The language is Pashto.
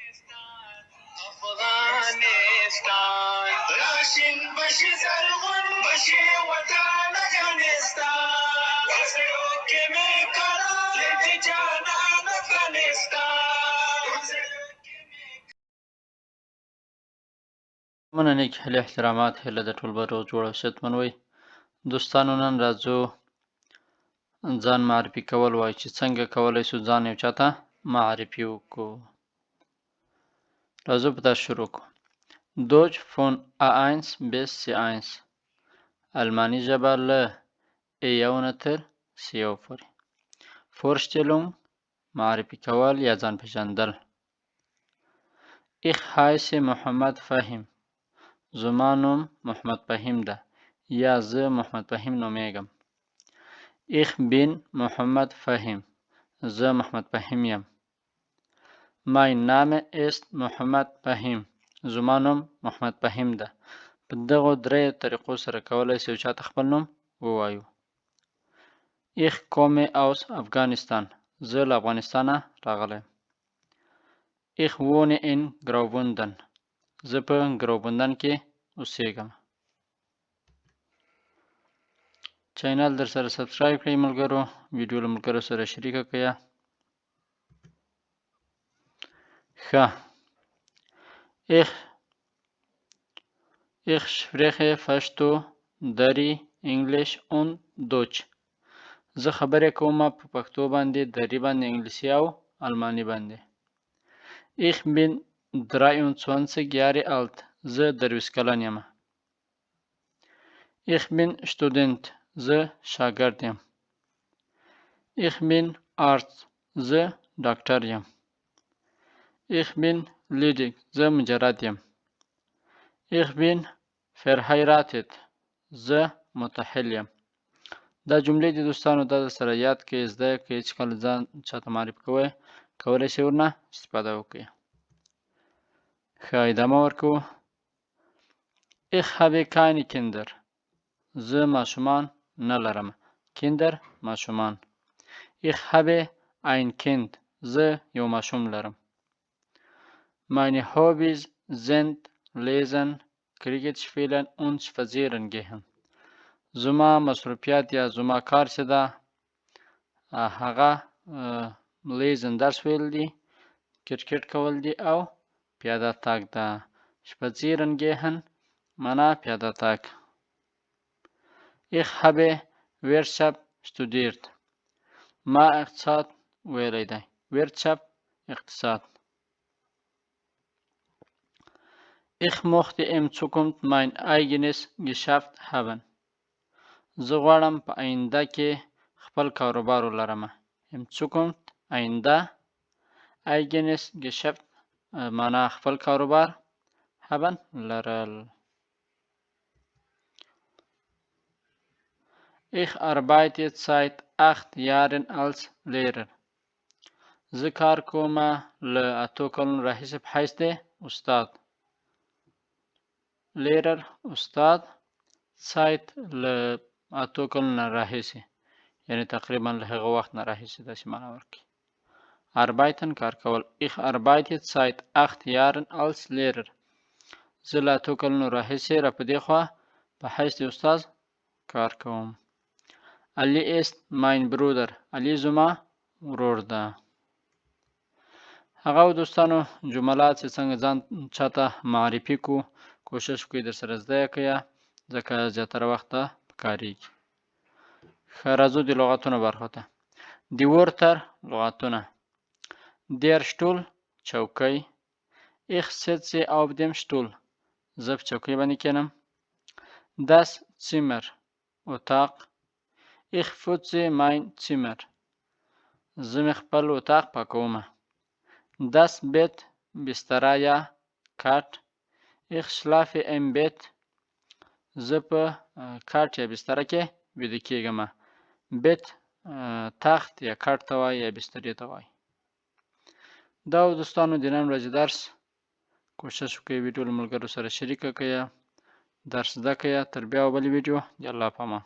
افغانستان راشن بشي زرغون بشي وطن افغانستان وزرو کې می کړه دې جانان افغانستان. مننه کې هله احترامات هله د ټول بر روغ جوړ او صحتمند وي. دوستانو نن راځو ځان معرفي کول وای چې څنګه کولای شو ځان یو چاته معرفي وکړو. راځو په تاسو شروع کوو. Deutsch von A1 bis C1 الماني ژبه له A1 تر C1 پورې. Vorstellung معرفي کول یا ځان پېژندل. Ich heiße محمد فهیم. زما نوم محمد فهیم ده یا زه محمد فهیم نومیږم. Ich bin محمد فهیم. زه محمد فهیم یم. Mein Name ist محمد فهیم. زما نوم محمد فهیم ده. په دغو دریو طریقو سره کولای شو چاته خپل نوم ووایو. Ich komme aus Afghanistan. زه له افغانستانه راغلی. Ich wohne in Graubünden. زه په ګروبندن کې اوسېږم. چینل در سره سبسکرایب کړئ ملګرو. ویډیو له ملګرو سره شریکه کړئ. ښه. Ich spreche Pashto-Dari, English und Deutsch. زه خبرې کوم په پښتو باندې، دری باندې، انګلیسي او الماني باندې. Ich bin 23 Jahre alt. زه 23 کلن یم. Ich bin Student. زه شاګرد یم. Ich bin Arzt. زه ډاکټر یم. Ich bin ledig. زه مجرد یم. Ich bin verheiratet. زه متأهل یم. دا جملې دي دوستانو، دا سره یاد کړئ، زده کړئ چې کله ځان چاته معرفي کوئ کولی شئ ورنه استفاده وکړئ. ښه، ادامه ورکوو. Ich habe keine Kinder. زه ماشومان نه لرم. Kinder ماشومان. Ich habe ein Kind. زه یو ماشوم لرم. Meine Hobbys sind lesen, Cricket spielen und spazieren gehen. زما مصروفیات یا زما کار چې ده هغه لیزن درس ویل دي، کرکټ کول دي او پیاده تګ ده. spazieren gehen معنا پیاده تګ. Ich habe Wirtschaft studiert. ما اقتصاد ویلی دی. Wirtschaft اقتصاد. Ich möchte in Zukunft mein eigenes Geschäft haben. زه غواړم په آینده کې خپل کاروبار ولرم. In Zukunft آینده. eigenes Geschäft معنا خپل کاروبار. haben لرل. Ich arbeite seit 8 Jahren als Lehrer. زه کار کوم له 8 کلونو راهیسې په حیث د استاد. Lehrer استاد. seit له 8 کلونو راهیسې، یعنی تقریبا له هغه وخت نه راهیسې داسې معنا ورکړي. Arbeiten کار کول. Ich arbeite seit 8 Jahren als Lehrer. زه له 8 کلونو راهیسې را په دې خوا په حیث د استاد کار کوم. Ali ist mein Bruder. Ali زما ورور ده. هغه دوستانو جملات چې څنګه ځان چاته معرفي کو، کوشش کوئ در سره زده کړئ ځکه زیاتره وخت ته پکارېږي. ښه، راځو د لغتونو برخو ته. د ورتر لغتونه. Der Stuhl چوکۍ. Ich sitze auf dem Stuhl. زه په چوکۍ باندې کېنم. Das Zimmer اتاق. Ich putze mein Zimmer. زه مې خپل اتاق پاکوم. Das Bett بستره یا کټ. Ich schlafe im Bett. زه په کټ یا بستره کې ویده کېږم. Bett تخت یا کټ ته وایي یا بسترې ته وایي. دا دوستانو د نن ورځې درس. کوشش وکړئ ویډیو له ملګرو سره شریکه کړئ، درس زده کړئ. تر بیا بلې ویډیو. د الله په امان.